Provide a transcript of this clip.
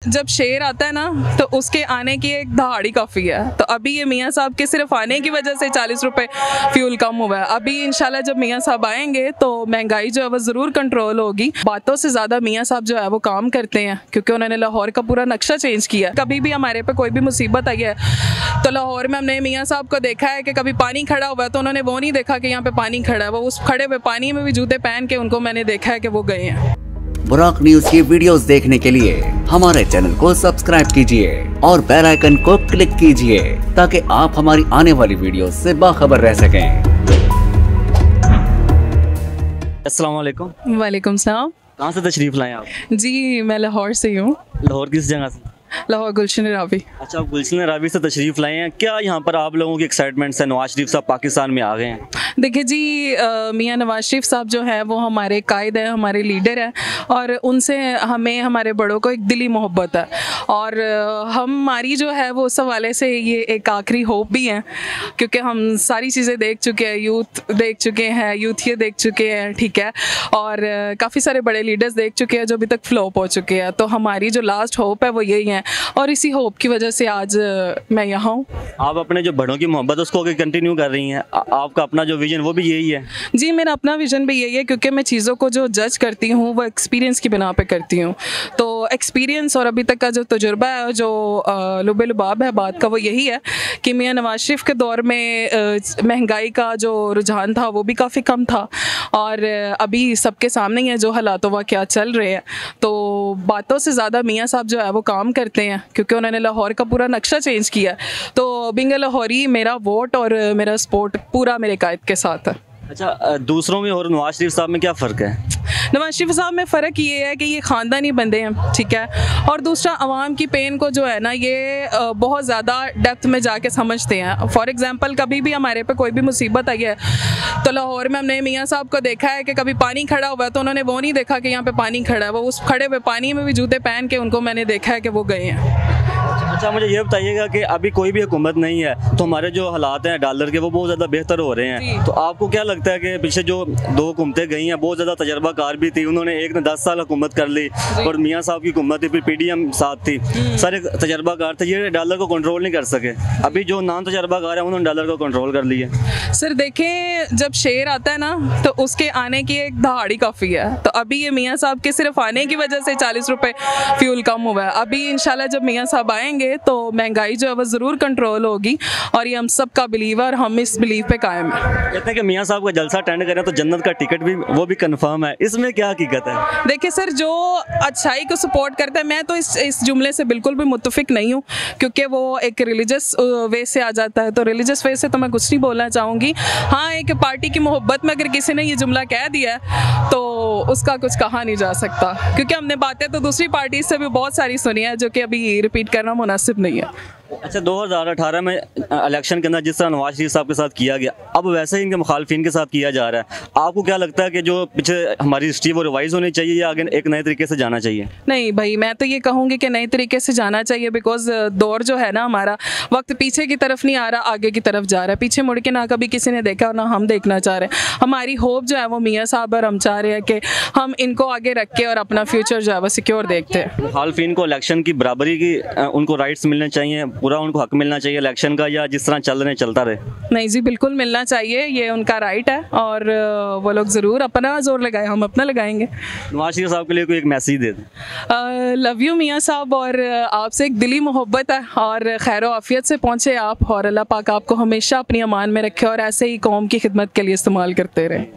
जब शेर आता है ना तो उसके आने की एक दहाड़ी काफ़ी है। तो अभी ये मियाँ साहब के सिर्फ आने की वजह से 40 रुपए फ्यूल कम हुआ है। अभी इंशाल्लाह जब मियाँ साहब आएंगे तो महंगाई जो है वो ज़रूर कंट्रोल होगी। बातों से ज़्यादा मियाँ साहब जो है वो काम करते हैं, क्योंकि उन्होंने लाहौर का पूरा नक्शा चेंज किया। कभी भी हमारे पे कोई भी मुसीबत आई है तो लाहौर में हमने मियाँ साहब को देखा है कि कभी पानी खड़ा हुआ है तो उन्होंने वो नहीं देखा कि यहाँ पे पानी खड़ा है, वो उस खड़े हुए पानी में भी जूते पहन के उनको मैंने देखा है कि वो गए हैं। बुराक न्यूज की वीडियोस देखने के लिए हमारे चैनल को सब्सक्राइब कीजिए और बेल आइकन को क्लिक कीजिए ताकि आप हमारी आने वाली वीडियो से बाखबर रह सकें। अस्सलाम वालेकुम। वालेकुम सलाम। कहाँ से तशरीफ़ लाए आप? जी मैं लाहौर से ही हूँ। लाहौर किस जगह से? लाहौर गुलशन रावी। अच्छा, आप गुलशन रावी से तशरीफ़ लाए हैं। क्या यहाँ पर आप लोगों की एक्साइटमेंट से नवाज शरीफ साहब पाकिस्तान में आ गए हैं? देखिए जी, मियाँ नवाज शरीफ साहब जो है वो हमारे कायद हैं, हमारे लीडर हैं, और उनसे हमें हमारे बड़ों को एक दिली मोहब्बत है। और हमारी जो है वो उस हवाले से ये एक आखिरी होप भी है, क्योंकि हम सारी चीज़ें देख चुके हैं, यूथ देख चुके हैं, यूथिया देख चुके हैं, ठीक है, और काफ़ी सारे बड़े लीडर्स देख चुके हैं जो अभी तक फ्लॉप हो चुके हैं। तो हमारी जो लास्ट होप है वो यही है, और इसी होप की वजह से आज मैं यहाँ हूँ। आप अपने जो बड़ों की मोहब्बत उसको कंटिन्यू कर रही हैं। आपका अपना जो विजन वो भी यही है? जी मेरा अपना विजन भी यही है, क्योंकि मैं चीज़ों को जो जज करती हूँ वो एक्सपीरियंस की बिना पे करती हूँ। तो एक्सपीरियंस और अभी तक का जो तजुर्बा है, जो लुबे लुबाब है बात का, वो यही है कि मियाँ नवाज शरीफ के दौर में महंगाई का जो रुझान था वो भी काफ़ी कम था, और अभी सबके सामने ही है जो हालात व क्या चल रहे हैं। तो बातों से ज़्यादा मियाँ साहब जो है वो काम करते हैं, क्योंकि उन्होंने लाहौर का पूरा नक्शा चेंज किया। तो बिंग लाहौरी मेरा वोट और मेरा सपोर्ट पूरा मेरे कायद के साथ है। अच्छा, दूसरों में और नवाज शरीफ साहब में क्या फ़र्क है? नवाज शरीफ साहब में फ़र्क ये है कि ये ख़ानदानी बंदे हैं, ठीक है, और दूसरा आवाम की पेन को जो है ना ये बहुत ज़्यादा डेप्थ में जाके समझते हैं। फॉर एग्ज़ाम्पल कभी भी हमारे पे कोई भी मुसीबत आई है तो लाहौर में हमने मियाँ साहब को देखा है कि कभी पानी खड़ा हुआ है तो उन्होंने वो नहीं देखा कि यहाँ पे पानी खड़ा है, वो उस खड़े हुए पानी में भी जूते पहन के उनको मैंने देखा है कि वो गए हैं। अच्छा, मुझे ये बताइएगा कि अभी कोई भी हुकूमत नहीं है तो हमारे जो हालात हैं डॉलर के वो बहुत ज़्यादा बेहतर हो रहे हैं। तो आपको क्या लगता है कि पीछे जो दो हुकूमतें गई हैं बहुत ज़्यादा तजर्बाकार भी थी, उन्होंने एक ने 10 साल हुकूमत कर ली, और मियाँ साहब की हुकूमत थी, फिर PDM साथ थी, सारे तजर्बाकार थे, ये डॉलर को कंट्रोल नहीं कर सके। अभी जो नाम तजर्बाकार है उन्होंने डॉलर को कंट्रोल कर लिया। सर देखें, जब शेर आता है ना तो उसके आने की एक दहाड़ी काफ़ी है। तो अभी ये मियाँ साहब के सिर्फ आने की वजह से 40 रुपए फ्यूल कम हुआ है। अभी इंशाल्लाह जब मियाँ साहब आएंगे तो महंगाई जो है वो ज़रूर कंट्रोल होगी, और ये हम सब का बिलीव है और हम इस बिलीव पे कायम है। कहते हैं कि मियाँ साहब का जलसा अटेंड करें तो जन्नत का टिकट भी वो भी कंफर्म है, इसमें क्या हकीकत है? देखिए सर, जो अच्छाई को सपोर्ट करता है, मैं तो इस जुमले से बिल्कुल भी मुत्तफिक नहीं हूँ, क्योंकि वो एक रिलीजियस वे से आ जाता है। तो रिलीजियस वे से तो मैं कुछ नहीं बोलना चाहूँगी। हाँ, एक पार्टी की मोहब्बत में अगर किसी ने ये जुमला कह दिया है तो उसका कुछ कहा नहीं जा सकता, क्योंकि हमने बातें तो दूसरी पार्टी से भी बहुत सारी सुनी है जो कि अभी रिपीट करना मुनासिब नहीं है। अच्छा, 2018 में इलेक्शन के अंदर जिस तरह नवाज शरीफ साहब के साथ किया गया, अब वैसे ही इनके मुखालफिन के साथ किया जा रहा है। आपको क्या लगता है कि जो पीछे हमारी हिस्ट्री वो रिवाइज होनी चाहिए या आगे एक नए तरीके से जाना चाहिए? नहीं भाई, मैं तो ये कहूँगी कि नए तरीके से जाना चाहिए, बिकॉज दौर जो है ना हमारा, वक्त पीछे की तरफ नहीं आ रहा, आगे की तरफ जा रहा है। पीछे मुड़ के ना कभी किसी ने देखा और ना हम देखना चाह रहे हैं। हमारी होप जो है वो मियाँ साहब, और हम चाह रहे हैं कि हम इनको आगे रख के और अपना फ्यूचर जो है वो सिक्योर देखते हैं। मुखालफिन को इलेक्शन की बराबरी की उनको राइट्स मिलने चाहिए, पूरा उनको हक मिलना चाहिए इलेक्शन का, या जिस तरह चल रहे चलता रहे? नहीं जी, बिल्कुल मिलना चाहिए, ये उनका राइट है, और वो लोग ज़रूर अपना जोर लगाए, हम अपना लगाएंगे। नवाज शरीफ साहब के लिए कोई एक मैसेज दे दें। लव यू मियाँ साहब, और आपसे एक दिली मोहब्बत है, और खैर आफियत से पहुँचे आप, और अल्लाह पाक आपको हमेशा अपनी अमान में रखे और ऐसे ही कौम की खिदमत के लिए इस्तेमाल करते रहे।